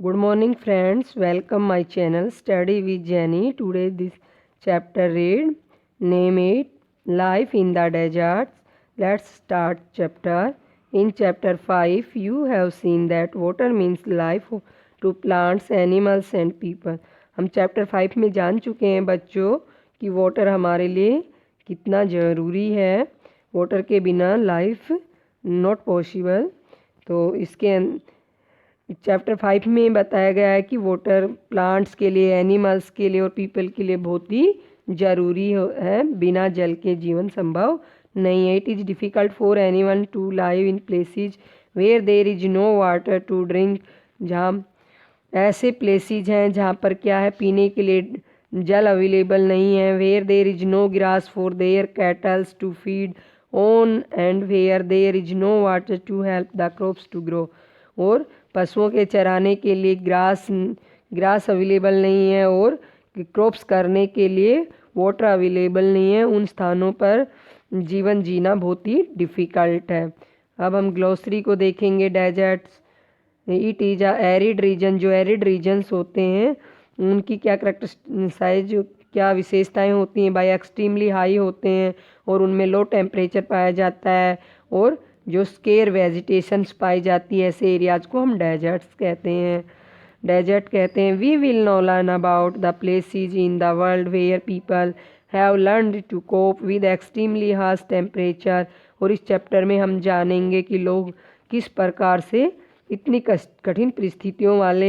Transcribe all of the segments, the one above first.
Good morning friends, welcome my channel Study with Jenny. Today this chapter read Name it Life in the Deserts. Let's start chapter. In chapter 5 you have seen that water means life to plants, animals and people. हम chapter 5 में जान चुके हैं बच्चों कि water हमारे लिए कितना ज़रूरी है. वाटर के बिना लाइफ नॉट पॉसिबल. तो इसके चैप्टर 5 में बताया गया है कि वाटर प्लांट्स के लिए, एनिमल्स के लिए और पीपल के लिए बहुत ही ज़रूरी है. बिना जल के जीवन संभव नहीं है. It is difficult for anyone to live in places where there is no water to drink. जहाँ ऐसे प्लेसेस हैं जहाँ पर क्या है, पीने के लिए जल अवेलेबल नहीं है. Where there is no grass for their cattles to feed on and where there is no water to help the crops to grow. और पशुओं के चराने के लिए ग्रास अवेलेबल नहीं है और क्रॉप्स करने के लिए वाटर अवेलेबल नहीं है. उन स्थानों पर जीवन जीना बहुत ही डिफ़िकल्ट है. अब हम ग्लोसरी को देखेंगे. Deserts it is a arid region. जो एरिड रीजन्स होते हैं उनकी क्या कैरेक्टरिस्टिक्स, क्या विशेषताएं होती हैं. बाय एक्सट्रीमली हाई होते हैं और उनमें लो टेम्परेचर पाया जाता है और जो स्केर वेजिटेशंस पाई जाती है ऐसे एरियाज को हम डेजर्ट्स कहते हैं. डेजर्ट कहते हैं. We will know learn about the places in the world where people have learned to cope with extremely harsh temperature. और इस चैप्टर में हम जानेंगे कि लोग किस प्रकार से इतनी कठिन परिस्थितियों वाले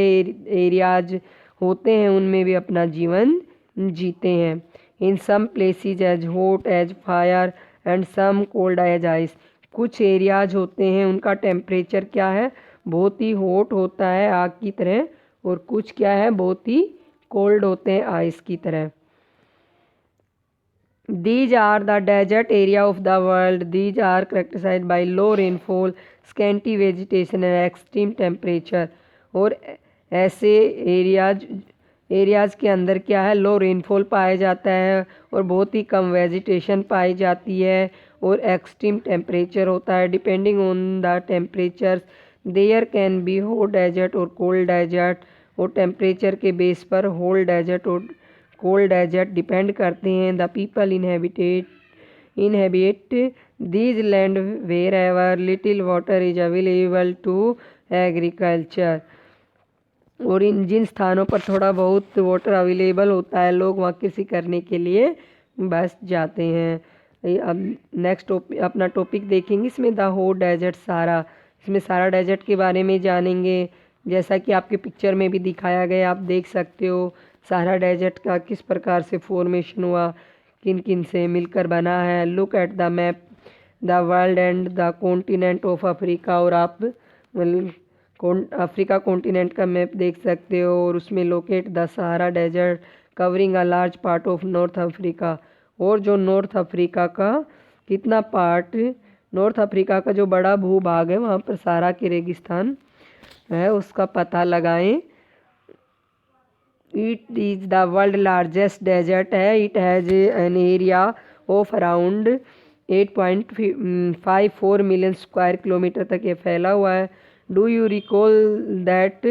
एरियाज होते हैं उनमें भी अपना जीवन जीते हैं. In some places as hot as fire and some cold as ice. कुछ एरियाज होते हैं उनका टेम्परेचर क्या है, बहुत ही हॉट होता है आग की तरह, और कुछ क्या है बहुत ही कोल्ड होते हैं आइस की तरह. These are the desert area of the world. These are characterized by low rainfall, scanty vegetation and extreme temperature. और ऐसे एरियाज के अंदर क्या है, लो रेनफॉल पाया जाता है और बहुत ही कम वेजिटेशन पाई जाती है और एक्सट्रीम टेम्परेचर होता है. Depending on the temperature there can be hot desert और कोल्ड डेजर्ट. और टेम्परेचर के बेस पर हॉट डेजर्ट और कोल्ड डेजर्ट डिपेंड करते हैं. The people inhabit these land wherever little water is available to agriculture. और इन जिन स्थानों पर थोड़ा बहुत वाटर अवेलेबल होता है लोग वहाँ कृषि करने के लिए बस जाते हैं. अब नेक्स्ट अपना टॉपिक देखेंगे. इसमें द हॉट डेजर्ट सारा. इसमें सारा डेजर्ट के बारे में जानेंगे. जैसा कि आपके पिक्चर में भी दिखाया गया, आप देख सकते हो सारा डेजर्ट का किस प्रकार से फॉर्मेशन हुआ, किन किन से मिलकर बना है. Look at the map the world and the continent of Africa. और आप अफ्रीका कॉन्टिनेंट का मैप देख सकते हो और उसमें locate the Sahara desert covering a large part of north Africa. और जो नॉर्थ अफ्रीका का कितना पार्ट, नॉर्थ अफ्रीका का जो बड़ा भूभाग है वहाँ पर सहारा के रेगिस्तान है, उसका पता लगाएं. It is the world largest desert है. It has an area of around 8.54 million square kilometre तक ये फैला हुआ है. डू यू रिकॉल दैट,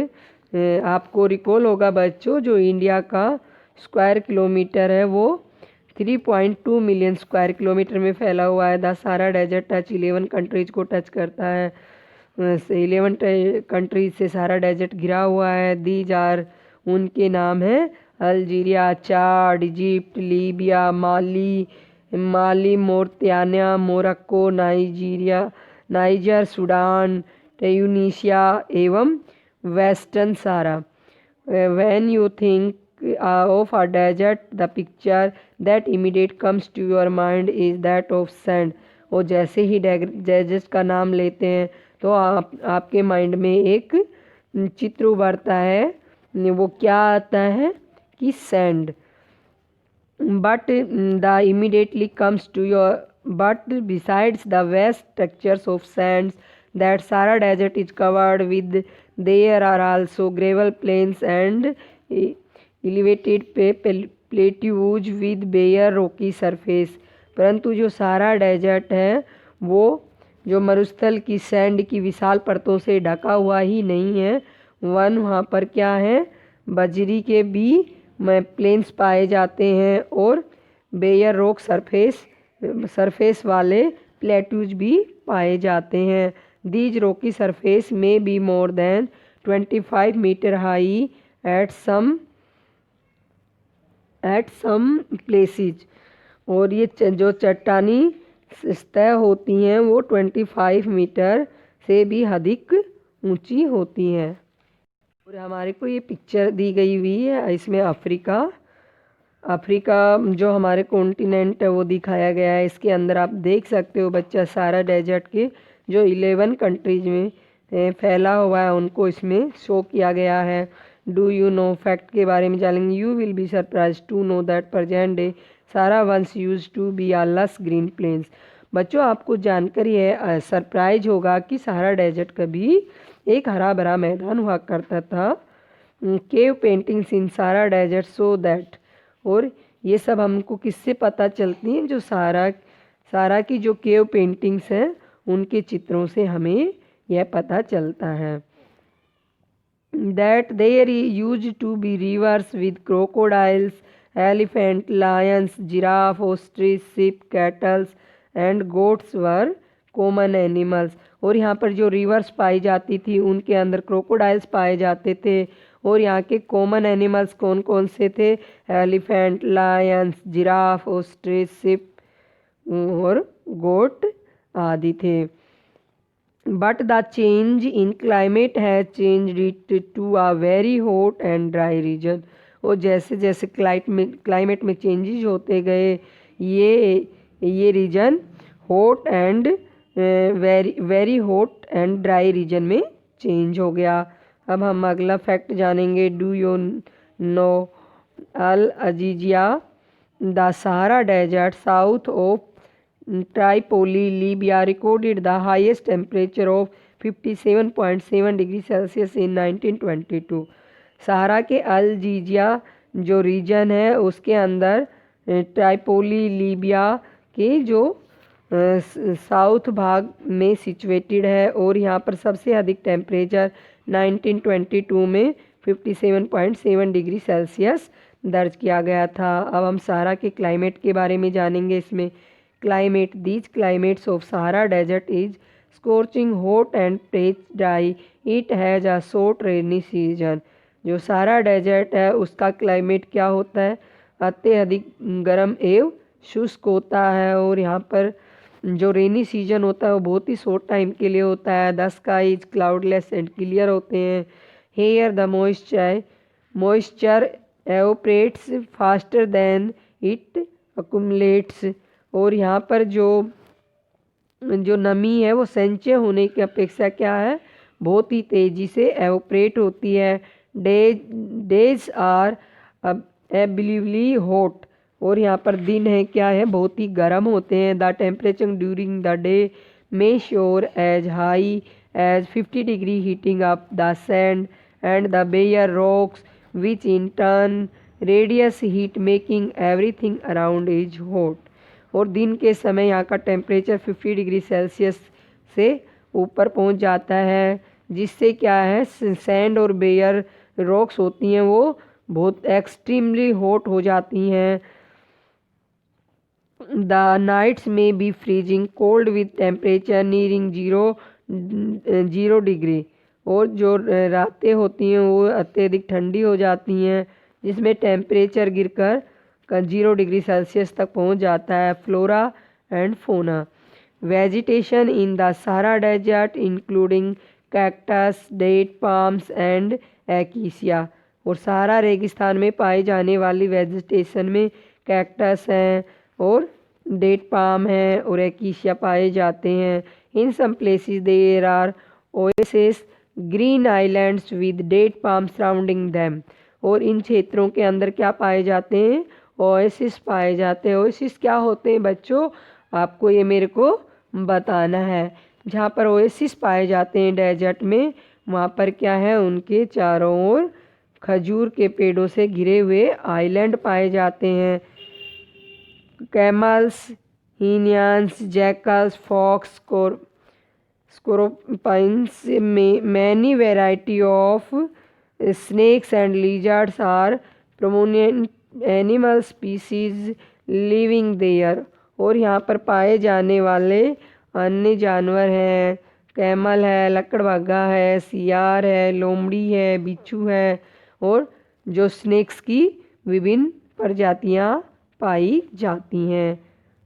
आपको रिकॉल होगा बच्चों, जो इंडिया का स्क्वायर किलोमीटर है वो 3.2 मिलियन स्क्वायर किलोमीटर में फैला हुआ है. The Sahara desert touch 11 countries को टच करता है. 11 कंट्रीज से सहारा डेजर्ट घिरा हुआ है. दीज आर, उनके नाम हैं Algeria, Chad, Egypt, Libya, Mali, Mauritania, Morocco, Niger, Sudan, Tunisia एवं western Sahara. When you think of a desert the picture that immediate comes to your mind is that of sand. और जैसे ही desert का नाम लेते हैं तो आपके mind में एक चित्र उभरता है. वो क्या आता है कि sand. But the immediately comes to your but besides the vast structures of sands that Sahara Desert is covered with, there are also gravel plains and elevated plateaus with bare rocky surface. परंतु जो Sahara desert है वो जो मरुस्थल की sand की विशाल परतों से ढका हुआ ही नहीं है, वन वहाँ पर क्या है, बजरी के बी में प्लेन्स पाए जाते हैं और बेयर रॉक सरफेस वाले प्लेट्यूज भी पाए जाते हैं। दीज रॉकी सरफेस में be more than 25 metre high at some places. और ये जो चट्टानी सतह होती हैं वो 25 मीटर से भी अधिक ऊंची होती हैं। और हमारे को ये पिक्चर दी गई हुई है, इसमें अफ्रीका जो हमारे कॉन्टिनेंट है वो दिखाया गया है। इसके अंदर आप देख सकते हो बच्चा, सारा डेजर्ट के जो 11 कंट्रीज में फैला हुआ है उनको इसमें शो किया गया है। डू यू नो फैक्ट के बारे में जानेंगे। You will be surprise to know that present day Sahara once use to be a lush green planes. बच्चों आपको जानकारी है, सरप्राइज होगा कि सहारा डेजर्ट कभी एक हरा भरा मैदान हुआ करता था। Cave paintings in Sahara desert so that. और ये सब हमको किससे पता चलती हैं, जो सारा की जो केव पेंटिंग्स हैं उनके चित्रों से हमें यह पता चलता है। That there use to be rivers with crocodiles, elephant, lions, giraffe, ostrich, sheep, cattles and goats were common animals. और यहाँ पर जो रिवर्स पाई जाती थी उनके अंदर क्रोकोडाइल्स पाए जाते थे। और यहाँ के कॉमन एनिमल्स कौन कौन से थे, elephant, lions, giraffe, ostrich, sheep और गोट आदि थे। But the change in climate has changed it to a very hot and dry region. और जैसे जैसे क्लाइमेट में चेंजेस होते गए ये region hot and very hot and dry region में चेंज हो गया। अब हम अगला फैक्ट जानेंगे। Do you know Al Aziziya the Sahara desert south of Tripoli Libya recorded the highest temperature of 57.7 degree Celsius in 1922। सहारा के अल जीजिया जो रीजन है उसके अंदर ट्राइपोली लीबिया के जो साउथ भाग में सिचुएटेड है और यहाँ पर सबसे अधिक टेम्परेचर 1922 में 57.7 डिग्री सेल्सियस दर्ज किया गया था। अब हम सहारा के क्लाइमेट के बारे में जानेंगे। इसमें climate, these climates of Sahara desert is scorching hot and pretty dry. It has a short rainy season. जो सहारा डेजर्ट है उसका क्लाइमेट क्या होता है, अत्यधिक गर्म एवं शुष्क होता है। और यहाँ पर जो रेनी सीजन होता है वो बहुत ही शॉर्ट टाइम के लिए होता है। The sky is cloudless and clear होते हैं। Here the moisture evaporates faster than it accumulates. और यहाँ पर जो नमी है वो संचय होने की अपेक्षा क्या है, बहुत ही तेज़ी से एवोपरेट होती है। डेज आर एबिलिवली हॉट। और यहाँ पर दिन है क्या है, बहुत ही गर्म होते हैं। The temperature during the day may soar as high as 50 degree heating up the sand and the bare rocks which in turn radiates heat making everything around is hot. और दिन के समय यहाँ का टेम्परेचर 50 डिग्री सेल्सियस से ऊपर पहुँच जाता है, जिससे क्या है सैंड और बेयर रॉक्स होती हैं वो बहुत एक्सट्रीमली हॉट हो जाती हैं। द नाइट्स में be freezing cold with temperature nearing zero degree. और जो रातें होती हैं वो अत्यधिक ठंडी हो जाती हैं, जिसमें टेम्परेचर गिरकर 0 डिग्री सेल्सियस तक पहुंच जाता है। Flora and fauna. Vegetation in the Sahara desert including cactus, date palms and acacia. और सहारा रेगिस्तान में पाई जाने वाली वेजिटेशन में कैक्टस हैं और डेट पाम हैं और एकीसिया पाए जाते हैं। In some places there are oasis, green islands with date palm surrounding them. और इन क्षेत्रों के अंदर क्या पाए जाते हैं, ओएसिस पाए जाते हैं। ओएसिस क्या होते हैं बच्चों, आपको ये मेरे को बताना है। जहाँ पर ओएसिस पाए जाते हैं डेजर्ट में, वहाँ पर क्या है, उनके चारों ओर खजूर के पेड़ों से घिरे हुए आइलैंड पाए जाते हैं। कैमल्स, हिनियंस, जैकल्स, फॉक्स, स्कोरोपाइन्स में many variety of snakes and lizards are prominent animal species living there। और यहाँ पर पाए जाने वाले अन्य जानवर हैं, कैमल है, लकड़बग्गा है, सियार है, लोमड़ी है, बिच्छू है और जो स्नेक्स की विभिन्न प्रजातियाँ पाई जाती हैं।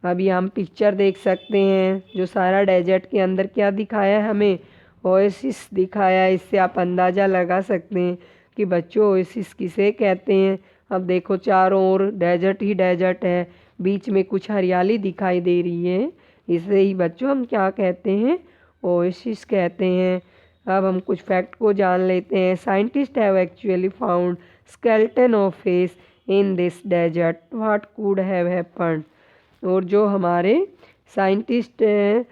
अभी हम पिक्चर देख सकते हैं जो सारा डेजर्ट के अंदर क्या दिखाया है हमें, ओएसिस दिखाया है। इससे आप अंदाज़ा लगा सकते हैं कि बच्चों ओएसिस किसे कहते हैं। अब देखो चारों ओर डेजर्ट ही डेजर्ट है, बीच में कुछ हरियाली दिखाई दे रही है, इसे ही बच्चों हम क्या कहते हैं, ओएसिस कहते हैं। अब हम कुछ फैक्ट को जान लेते हैं। Scientist have actually found skeleton of fish in this desert, what could have happened. और जो हमारे साइंटिस्ट हैं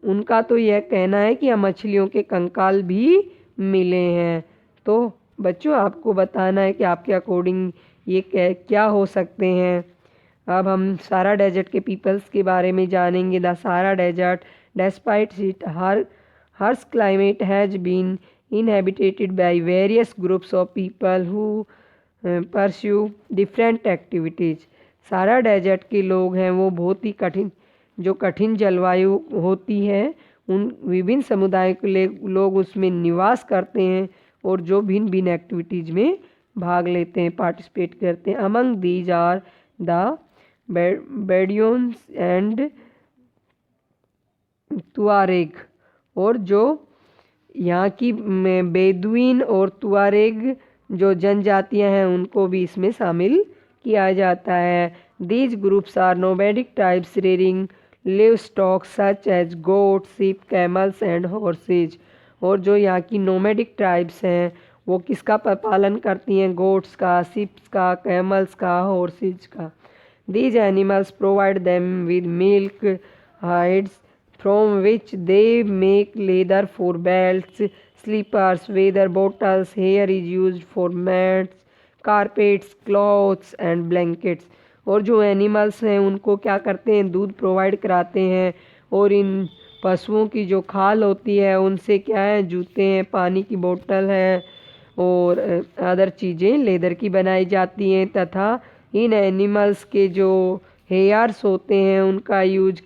उनका तो यह कहना है कि मछलियों के कंकाल भी मिले हैं। तो बच्चों आपको बताना है कि आपके अकॉर्डिंग ये क्या हो सकते हैं। अब हम सारा डेजर्ट के पीपल्स के बारे में जानेंगे। The Sahara desert despite it harsh climate has been inhabited by various groups of people who pursue different activities। सारा डेजर्ट के लोग हैं वो बहुत ही कठिन जलवायु होती है, उन विभिन्न समुदायों के लोग उसमें निवास करते हैं और जो भिन्न भिन्न एक्टिविटीज़ में भाग लेते हैं, पार्टिसिपेट करते हैं। Among these are the Bedouins and Tuareg. और जो यहाँ की बेदुइन और तुआरेग जो जनजातियाँ हैं उनको भी इसमें शामिल किया जाता है। These groups are nomadic tribes rearing livestock such as goat, sheep, camels and horses. और जो यहाँ की नोमैडिक ट्राइब्स हैं वो किसका पालन करती हैं, गोट्स का, शिप्स का, कैमल्स का, हॉर्सेज का। These animals provide them with milk, hides from which they make leather for belts, slippers, weather bottles. Hair is used for mats, carpets, cloths and blankets। और जो एनिमल्स हैं उनको क्या करते हैं, दूध प्रोवाइड कराते हैं और इन पशुओं की जो खाल होती है उनसे क्या है, जूते हैं, पानी की बोतल है और अदर चीज़ें लेदर की बनाई जाती हैं। तथा इन एनिमल्स के जो हेयर्स होते हैं उनका यूज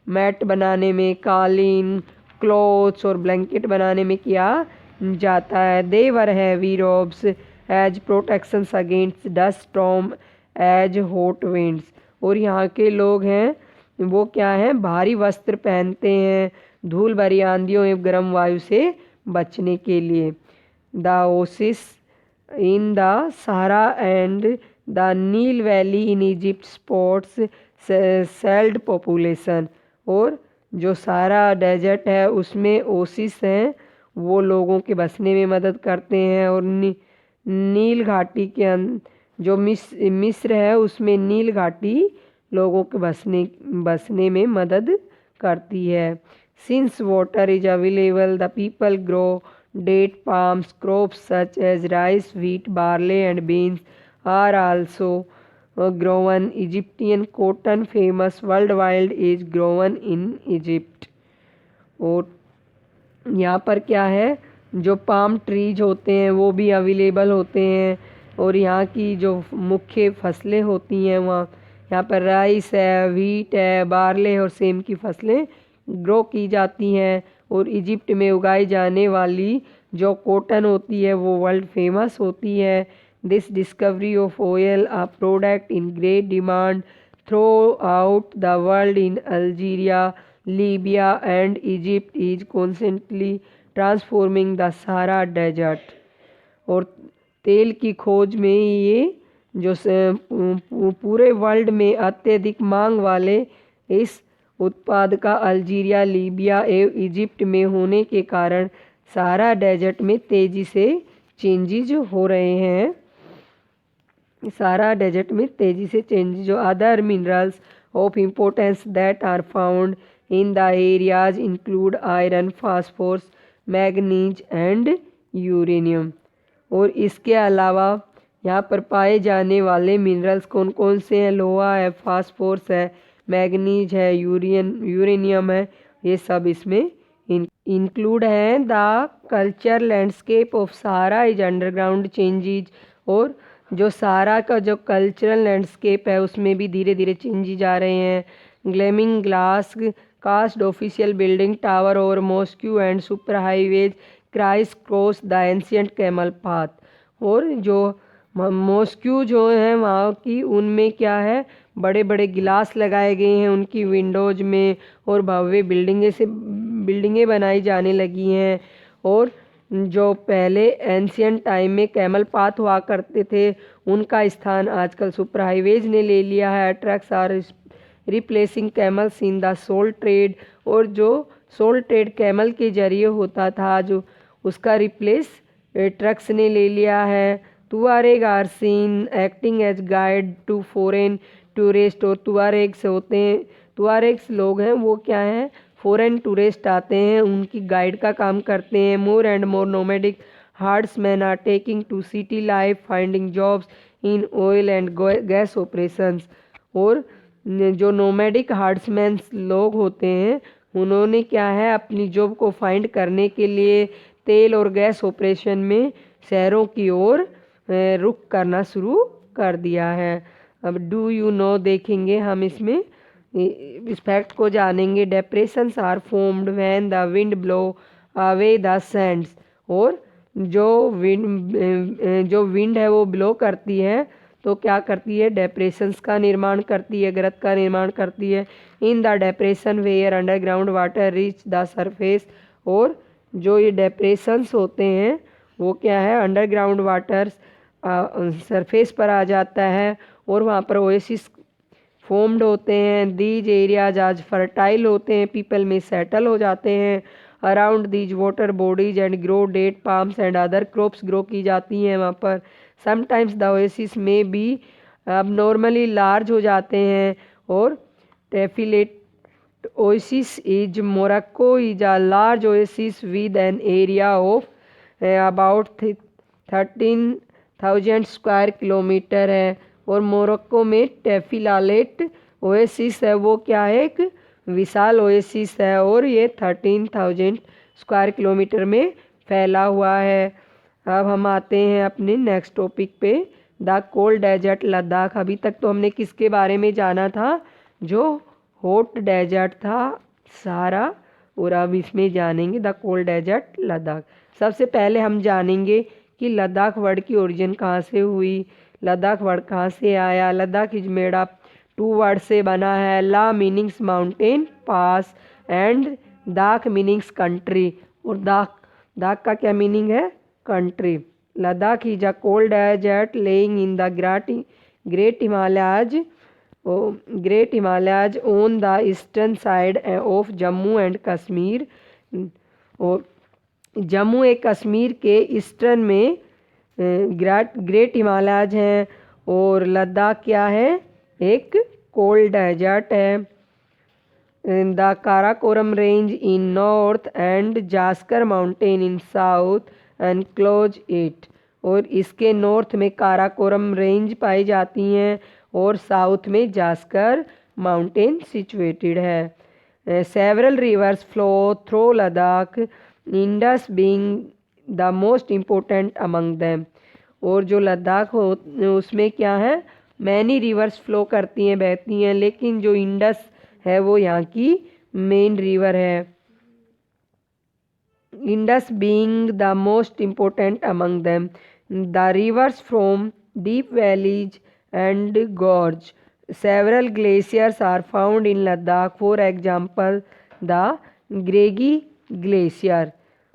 मैट बनाने में, कालीन, क्लॉथ्स और ब्लैंकेट बनाने में किया जाता है। They wear heavy robes as protections against dust storm as hot winds. और यहाँ के लोग हैं वो क्या हैं, भारी वस्त्र पहनते हैं धूल भरी आंधियों एवं गर्म वायु से बचने के लिए। The oasis in the Sahara and the Nile valley in Egypt supports settled population. और जो सारा डेजर्ट है उसमें ओसिस हैं वो लोगों के बसने में मदद करते हैं। और नील घाटी के जो मिस्र है उसमें नील घाटी लोगों के बसने में मदद करती है। Since water is available the people grow date palms, crops such as rice, wheat, barley and beans are also grown। Egyptian cotton famous worldwide is grown in Egypt। और यहाँ पर क्या है, जो पाम ट्रीज होते हैं वो भी अवेलेबल होते हैं। और यहाँ की जो मुख्य फसलें होती हैं वहाँ यहाँ पर राइस है, व्हीट है, बार्ले और सेम की फसलें ग्रो की जाती हैं। और इजिप्ट में उगाई जाने वाली जो कॉटन होती है वो वर्ल्ड फेमस होती है। This discovery of oil, a product in great demand throughout the world in Algeria, Libya and Egypt, is constantly transforming the Sahara Desert। और तेल की खोज में ये जो पूरे वर्ल्ड में अत्यधिक मांग वाले इस उत्पाद का अल्जीरिया, लीबिया एवं इजिप्ट में होने के कारण सहारा डेजर्ट में तेज़ी से चेंजेज हो रहे हैं। सारा डेजर्ट में तेज़ी से चेंज जो other minerals of importance that are found in the areas include iron, phosphorus, manganese and uranium. और इसके अलावा यहाँ पर पाए जाने वाले मिनरल्स कौन कौन से हैं, लोहा है, फास्फोरस है, मैग्नीज है, यूरेनियम है, ये सब इसमें इंक्लूड हैं the culture landscape of Sahara is underground changes, और जो सहारा का जो कल्चरल लैंडस्केप है उसमें भी धीरे धीरे चेंजेज आ रहे हैं। Gleaming glass cast official building tower और mosque and super highways criss cross the ancient camel path, और जो मॉस्क्यू जो है वहाँ की उनमें क्या है, बड़े बड़े गिलास लगाए गए हैं उनकी विंडोज में, और भव्य बिल्डिंगें बनाई जाने लगी हैं। और जो पहले एंशियंट टाइम में कैमल पाथ हुआ करते थे उनका स्थान आजकल सुपर हाईवेज ने ले लिया है। Trucks are replacing camels in the salt trade, और जो सोल ट्रेड कैमल के जरिए होता था जो उसका रिप्लेस ट्रक्स ने ले लिया है। Tuareg are seen acting as guide to foreign tourist, और तुआरेग्स होते हैं, तुआरेग्स लोग हैं वो क्या हैं, फॉरेन टूरिस्ट आते हैं उनकी गाइड का काम करते हैं। More and more nomadic herdsmen are taking to city life finding jobs in oil and gas operations, और जो नोमैडिक हार्ड्समैन लोग होते हैं उन्होंने क्या है अपनी जॉब को फाइंड करने के लिए तेल और गैस ऑपरेशन में शहरों की ओर रुख करना शुरू कर दिया है। अब डू यू नो देखेंगे हम इसमें, इस फैक्ट को जानेंगे। Depressions are formed when the wind blow away the sands, और जो विंड है वो ब्लो करती है तो क्या करती है, डिप्रेशंस का निर्माण करती है, गर्त का निर्माण करती है। In the depression where underground water reach the surface, और जो ये डिप्रेशंस होते हैं वो क्या है, अंडरग्राउंड वाटर सरफेस पर आ जाता है और वहाँ पर ओएसिस फॉर्म्ड होते हैं। दीज एरियाज आज फर्टाइल होते हैं, पीपल में सेटल हो जाते हैं। Around these water bodies and grow date palms and other crops grow की जाती हैं वहाँ पर। समटाइम्स द ओएसिस में भी अब नॉर्मली लार्ज हो जाते हैं, और Tafilalt oasis is Morocco is a large oasis with an area of about 13,000 square kilometre है। और मोरक्को में टेफिलालेट ओएसिस है वो क्या है, एक विशाल ओएसिस है और ये 13,000 स्क्वायर किलोमीटर में फैला हुआ है। अब हम आते हैं अपने नेक्स्ट टॉपिक पे, द कोल्ड डेजर्ट लद्दाख। अभी तक तो हमने किसके बारे में जाना था, जो हॉट डेजर्ट था सहारा, और अब इसमें जानेंगे द कोल्ड डेजर्ट लद्दाख। सबसे पहले हम जानेंगे कि लद्दाख वर्ड की ओरिजिन कहाँ से हुई, लद्दाख वर्ड कहाँ से आया। Ladakh is made up 2 word से बना है। La meanings mountain pass and dakh meanings country, और दाख का क्या मीनिंग है, country. Ladakh is a cold desert laying in the great Himalayas on the eastern side of Jammu and Kashmir, और जम्मू एंड कश्मीर के ईस्टर्न में ग्रेट हिमालयाज हैं, और लद्दाख क्या है, एक कोल्ड डेजर्ट है। The Karakoram range in north and Zanskar mountain in south enclose it, और इसके नॉर्थ में काराकोरम रेंज पाई जाती हैं और साउथ में जास्कर माउंटेन सिचुएटेड है। Several reverse flow through Ladakh, Indus being the most important among them, और जो लद्दाख हो उसमें क्या है, मैनी रिवर्स फ्लो करती हैं, बहती हैं, लेकिन जो इंडस है वो यहाँ की मेन रिवर है। Indus being the most important among them, the rivers from deep valleys and gorge, several glaciers are found in Ladakh, for example the Gangri glacier.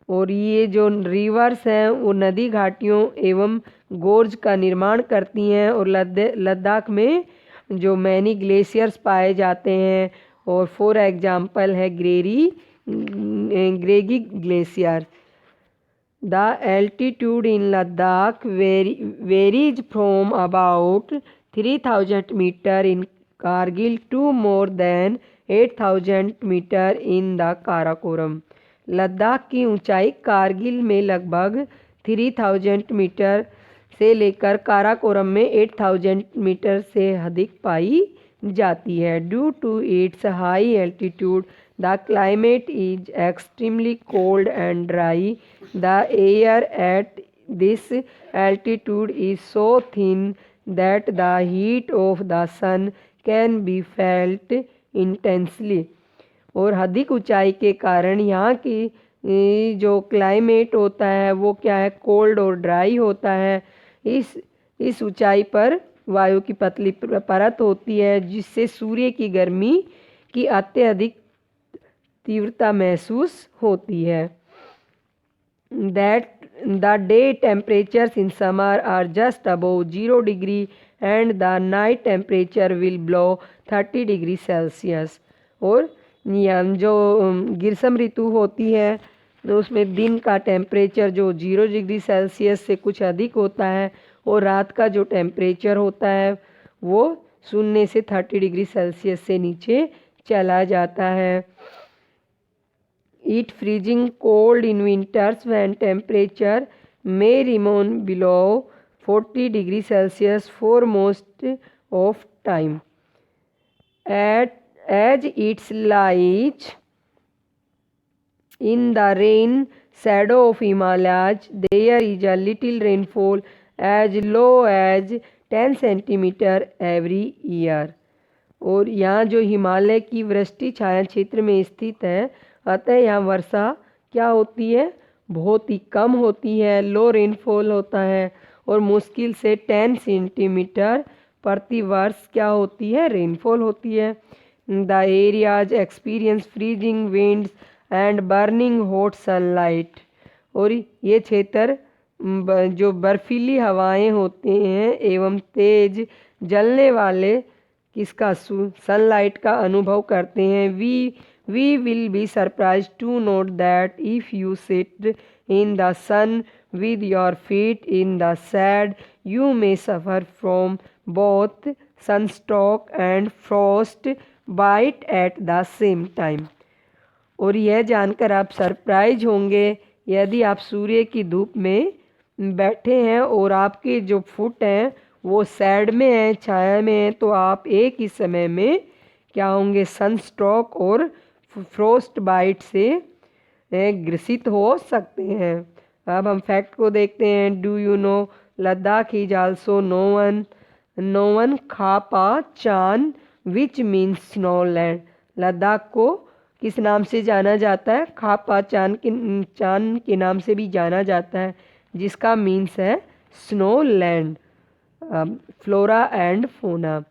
और ये जो रिवर्स हैं वो नदी घाटियों एवं गोर्ज का निर्माण करती हैं, और लद्दाख में जो मैनी ग्लेशियर्स पाए जाते हैं, और फॉर एग्जाम्पल है Gangri glacier. The altitude in Ladakh varies from about 3,000 metre in Kargil to more than 8,000 metre in the Karakoram. Ladakh की ऊंचाई कारगिल में लगभग 3,000 मीटर से लेकर काराकोरम में 8,000 मीटर से अधिक पाई जाती है। Due to its high altitude The climate is extremely cold and dry. The air at this altitude is so thin that the heat of the sun can be felt intensely. और अधिक ऊंचाई के कारण यहाँ की जो क्लाइमेट होता है वो क्या है, कोल्ड और ड्राई होता है। इस ऊंचाई पर वायु की पतली परत होती है जिससे सूर्य की गर्मी की अत्यधिक तीव्रता महसूस होती है। That the day temperatures in summer are just above 0 degree and the night temperature will below 30 degree Celsius. और जो ग्रीष्म ऋतु होती है तो उसमें दिन का टेम्परेचर जो 0 डिग्री सेल्सियस से कुछ अधिक होता है और रात का जो टेम्परेचर होता है वो 0 से 30 डिग्री सेल्सियस से नीचे चला जाता है। It freezing cold in winters when temperature may remain below 40 degrees Celsius for most of time. As it lies in the rain shadow of Himalayas, there is a little rainfall as low as 10 centimeter every year. और यहाँ जो हिमालय की वृष्टि छाया क्षेत्र में स्थित है, अतः यहाँ वर्षा क्या होती है, बहुत ही कम होती है, लो रेनफॉल होता है और मुश्किल से 10 सेंटीमीटर प्रति वर्ष क्या होती है, रेनफॉल होती है। The areas experience freezing winds and burning hot sunlight. और ये क्षेत्र जो बर्फीली हवाएं होते हैं एवं तेज जलने वाले किसका सनलाइट का अनुभव करते हैं। We will be surprise to note that if you sit in the sun with your feet in the shade, you may suffer from both sunstroke and frost bite at the same time. और यह जानकर आप surprise होंगे यदि आप सूर्य की धूप में बैठे हैं और आपके जो फुट हैं वो सैड में हैं, छाया में हैं, तो आप एक ही समय में क्या होंगे, सनस्ट्रोक और फ्रोस्ट बाइट से ग्रसित हो सकते हैं। अब हम फैक्ट को देखते हैं। Do you no Ladakh is also known Khapa Chan which means snow land. Ladakh को किस नाम से जाना जाता है, खापा चान के नाम से भी जाना जाता है जिसका मीन्स है snow land. Flora and fauna.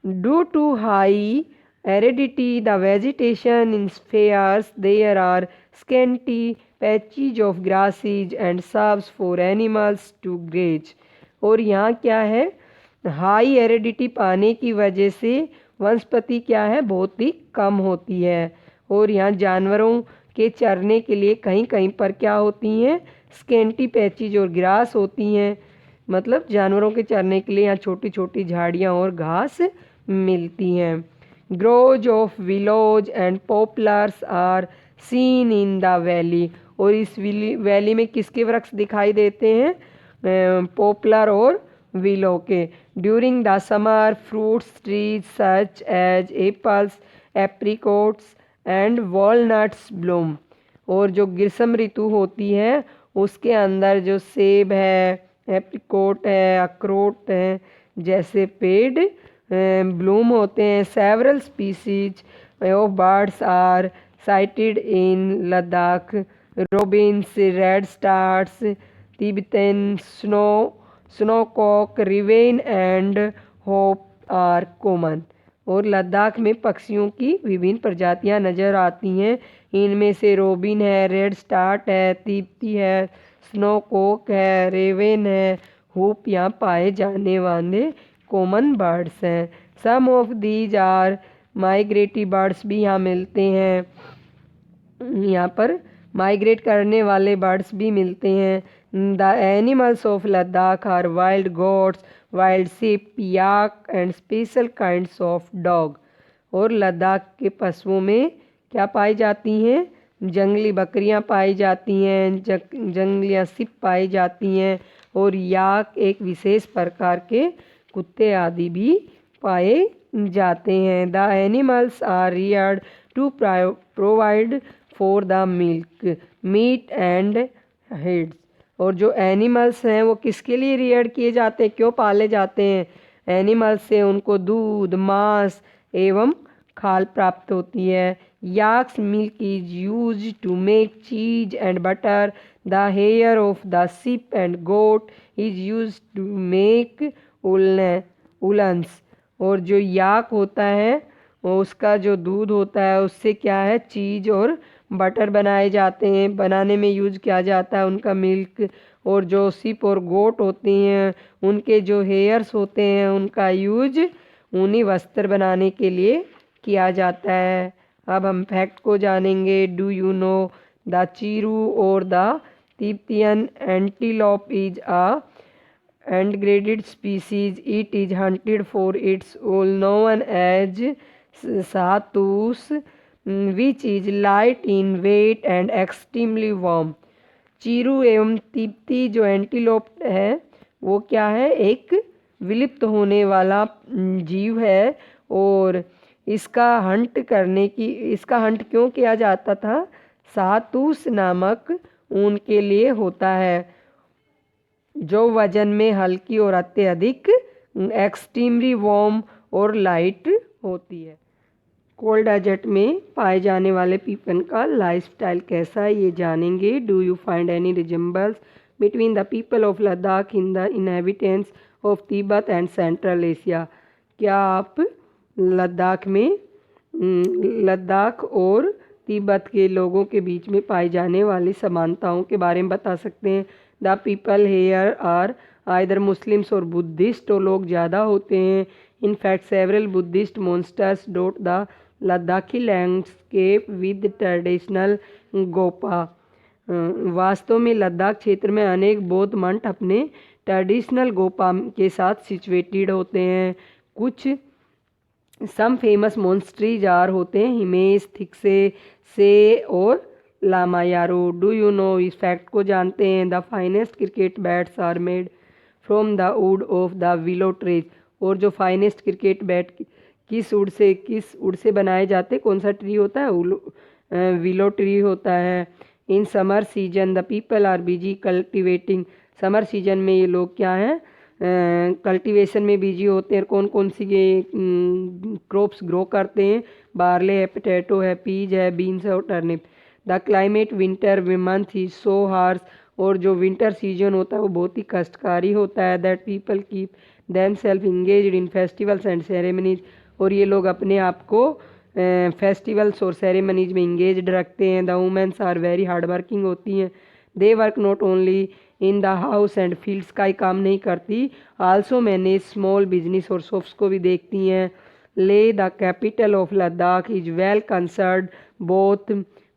Due to high aridity, the vegetation in sparse, there are scanty patches of grasses and shrubs for animals to graze. और यहाँ क्या है, हाई एरिडिटी पाने की वजह से वनस्पति क्या है, बहुत ही कम होती है और यहाँ जानवरों के चरने के लिए कहीं कहीं पर क्या होती हैं, स्केंटी पैचेज और ग्रास होती हैं। मतलब जानवरों के चरने के लिए यहाँ छोटी छोटी झाड़ियाँ और घास मिलती हैं। Groves of willows and poplars are seen in the valley. और इस वैली में किसके वृक्ष दिखाई देते हैं, पॉपुलर और विलो के। During the summer fruits trees such as apples, apricots and walnuts bloom. और जो ग्रीष्म ऋतु होती है उसके अंदर जो सेब है, एप्रिकॉट है, अखरोट है जैसे पेड़ ब्लूम होते हैं। Several species of birds are sighted in Ladakh. Robins, red stars, Tibetan snowcock, raven and hoopoe are common. और लद्दाख में पक्षियों की विभिन्न प्रजातियां नज़र आती हैं। इनमें से रोबिन है, रेड स्टार्ट है, तिब्बती है, स्नोकॉक है, रेवेन है, होप यहाँ पाए जाने वाले कॉमन बर्ड्स हैं। Some of these are migratory birds भी यहाँ मिलते हैं, यहाँ पर माइग्रेट करने वाले बर्ड्स भी मिलते हैं। The animals of Ladakh are wild goats, wild sheep, yak and special kinds of dog. और लद्दाख के पशुओं में क्या पाई जाती हैं, जंगली बकरियां पाई जाती हैं, जंगली शिप पाई जाती हैं और याक एक विशेष प्रकार के कुत्ते आदि भी पाए जाते हैं। The animals are reared to provide for the milk, meat and heads। और जो एनिमल्स हैं वो किसके लिए रियर्ड किए जाते हैं, क्यों पाले जाते हैं? एनिमल्स से उनको दूध, मांस एवं खाल प्राप्त होती है। Yak's milk is use to make cheese and butter. The hair of the sheep and goat is use to make woollens. और जो याक होता है उसका जो दूध होता है उससे क्या है, चीज़ और बटर बनाए जाते हैं, बनाने में यूज किया जाता है उनका मिल्क। और जो शिप और गोट होती हैं उनके जो हेयर्स होते हैं उनका यूज ऊनी वस्त्र बनाने के लिए किया जाता है। अब हम फैक्ट को जानेंगे। Do you know the chiru or the Tibetan antelope is a endangered species? It is hunted for its wool known as satus, which is light in weight and extremely warm। Chiru एवं तिब्बती जो antelope है वो क्या है, एक विलुप्त होने वाला जीव है। और इसका हंट क्यों किया जाता था? सातूस नामक ऊन के लिए होता है जो वजन में हल्की और अत्यधिक एक्सट्रीमली वार्म और लाइट होती है। कोल्ड डेजर्ट में पाए जाने वाले पीपल का लाइफस्टाइल कैसा है ये जानेंगे। Do you find any resembles between the people of Ladakh in the inhabitants of Tibet and Central Asia? क्या आप लद्दाख और तिब्बत के लोगों के बीच में पाई जाने वाली समानताओं के बारे में बता सकते हैं? The people here are either Muslims or Buddhist, तो लोग ज़्यादा होते हैं। In fact several Buddhist monasteries dot the Ladakhi landscape with traditional gompa. वास्तव में लद्दाख क्षेत्र में अनेक बौद्ध मठ अपने ट्रेडिशनल गोपा के साथ सिचुएटेड होते हैं। कुछ सम फेमस मोन्स्ट्रीज आर होते हैं हिमेश, थिक्से, से और लामायारू। डू यू नो, इस फैक्ट को जानते हैं? The finest cricket bats are made from the wood of the willow trees. और जो फाइनेस्ट क्रिकेट बैट किस वुड से बनाए जाते, कौन सा ट्री होता है? विलो ट्री होता है। In summer season the people are busy cultivating. Summer season में ये लोग क्या हैं, कल्टीवेशन में बिजी होते हैं। कौन कौन सी ये क्रॉप्स ग्रो करते हैं? बार्ले है, पोटैटो है, पीज है, बीन्स है और turnip. The climate winter month is so harsh. और जो विंटर सीजन होता है वो बहुत ही कष्टकारी होता है। That people keep them self engage in festivals and ceremonies. और ये लोग अपने आप को फेस्टिवल्स और सेरेमनीज में इंगेज रखते हैं। The women's are very hard working होती हैं। They work not only in the house and fields का ही काम नहीं करती, आल्सो मैनेज स्मॉल बिजनेस और शॉप्स को भी देखती हैं। Leh the capital of Ladakh is well concerned both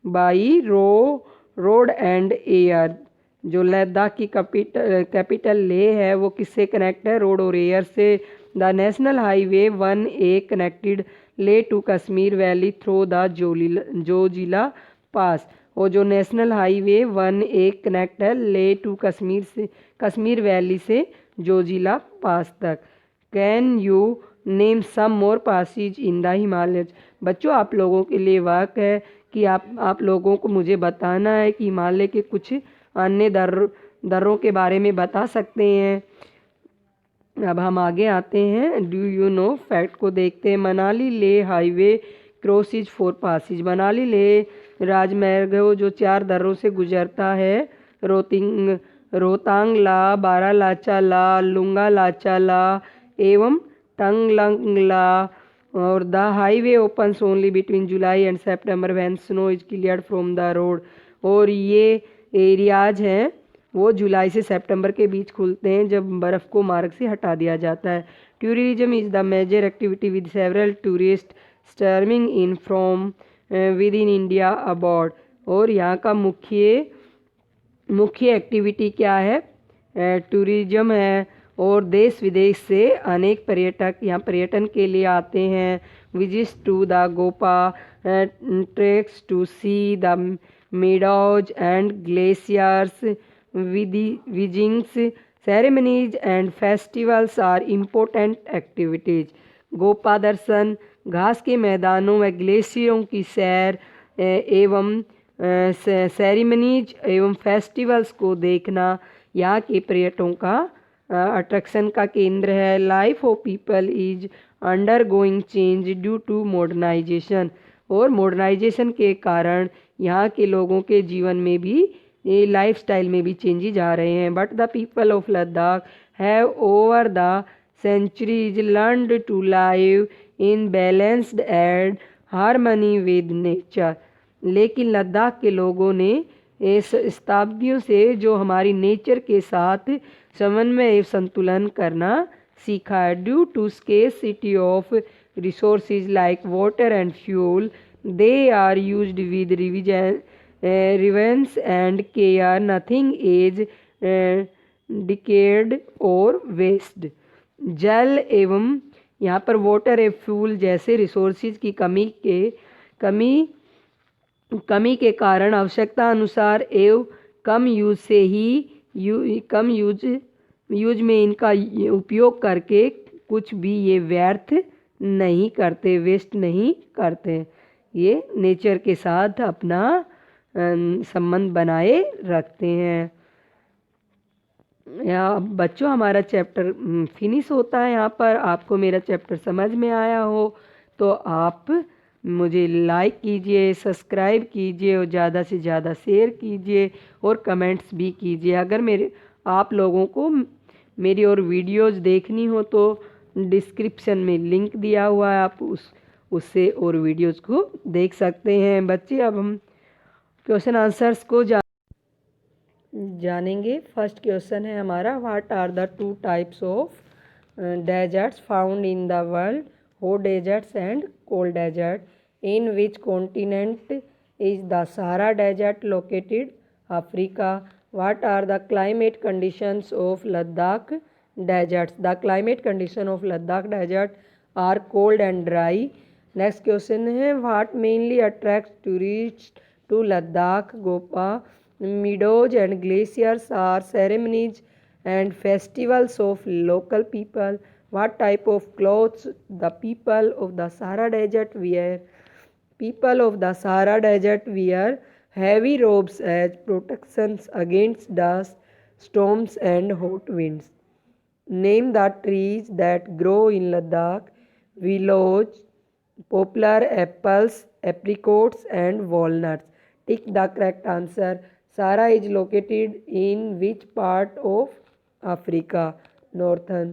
by road and air. जो लद्दाख की कैपिटल ले है वो किससे कनेक्ट है? रोड और एयर से। The national highway 1A connected Leh to Kashmir valley through the Zojila pass. और जो नेशनल हाईवे 1A कनेक्ट है ले टू कश्मीर वैली से जोजिला पास तक। Can you name some more passes in the Himalayas? बच्चों आप लोगों के लिए वाक़ है कि आप लोगों को मुझे बताना है कि हिमालय के कुछ अन्य दर्रों के बारे में बता सकते हैं। अब हम आगे आते हैं। डू यू नो फैक्ट को देखते हैं। मनाली ले हाईवे क्रॉसेज 4 पासेज। मनाली ले राजमार्ग जो 4 दर्रों से गुजरता है। रोहतांग ला, बारालाचा ला, लुंगा लाचा ला एवं तंगलंग ला। और the highway opens only between July and September when snow is cleared from the road. और ये एरियाज हैं वो जुलाई से सितंबर के बीच खुलते हैं जब बर्फ़ को मार्ग से हटा दिया जाता है। Tourism is the major activity with several tourist storming in from within India abroad. और यहाँ का मुख्य एक्टिविटी क्या है? टूरिज्म है। और देश विदेश से अनेक पर्यटक यहाँ पर्यटन के लिए आते हैं। Visits to the gompa, treks to see the meadows and glaciers, weddings, ceremonies and festivals are important activities। Gompa दर्शन, घास के मैदानों व ग्लेशियरों की सैर एवं सेरेमनीज एवं फेस्टिवल्स को देखना यहाँ के पर्यटकों का अट्रैक्शन का केंद्र है। Life of people is undergoing change due to modernisation, और मॉडर्नाइजेशन के कारण यहाँ के लोगों के जीवन में भी ये लाइफ स्टाइल में भी चेंजेज आ रहे हैं। But the people of Ladakh have over the centuries learned to live in balanced and harmony with nature, लेकिन लद्दाख के लोगों ने इस शताब्दियों से जो हमारी नेचर के साथ समन्वय एवं संतुलन करना सीखा है। Due to scarcity of resources like water and fuel, they are used with reverence and care, nothing is discarded or waste. जल एवं यहाँ पर वाटर एवं फ्यूल जैसे रिसोर्सेज की कमी के कारण आवश्यकता अनुसार एवं कम यूज से ही कम यूज में इनका उपयोग करके कुछ भी ये व्यर्थ नहीं करते, वेस्ट नहीं करते। ये नेचर के साथ अपना संबंध बनाए रखते हैं। या बच्चों हमारा चैप्टर फिनिश होता है। यहाँ पर आपको मेरा चैप्टर समझ में आया हो तो आप मुझे लाइक कीजिए, सब्सक्राइब कीजिए और ज़्यादा से ज़्यादा शेयर कीजिए और कमेंट्स भी कीजिए। अगर आप लोगों को मेरी और वीडियोस देखनी हो तो डिस्क्रिप्शन में लिंक दिया हुआ है, आप उससे और वीडियोस को देख सकते हैं। बच्चे अब हम क्वेश्चन आंसर्स को जानेंगे। फर्स्ट क्वेश्चन है हमारा, what are the two types of deserts found in the world, hot deserts and cold desert. In which continent is the Sahara desert located, Africa. What are the climate conditions of Ladakh deserts, the climate condition of Ladakh desert are cold and dry. Next question है, what mainly attract tourist to Ladakh, gompa meadows and glaciers are ceremonies and festivals of local people. What type of clothes the people of the Sahara Desert wear? People of the Sahara Desert wear heavy robes as protections against dust, storms and hot winds. Name the trees that grow in Ladakh. Willows, poplar, apples, apricots and walnuts. Tick the correct answer. Sahara is located in which part of Africa? Northern.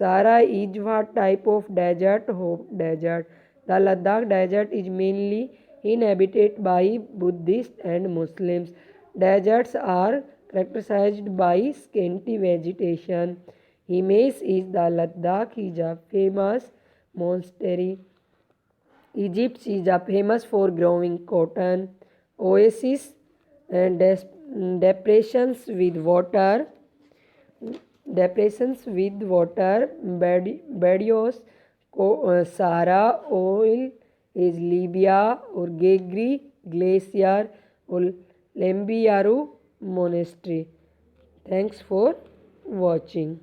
Sahara is what type of desert? Hot desert. The Ladakh desert is mainly inhabited by Buddhists and Muslims. Deserts are characterized by scanty vegetation. Himesh is the Ladakh is a famous monastery. Egypt is a famous for growing cotton. Oasis and depressions with water, Barbados, Sahara oil is Libya or Gegri glacier or Lembiyaru monastery. Thanks for watching.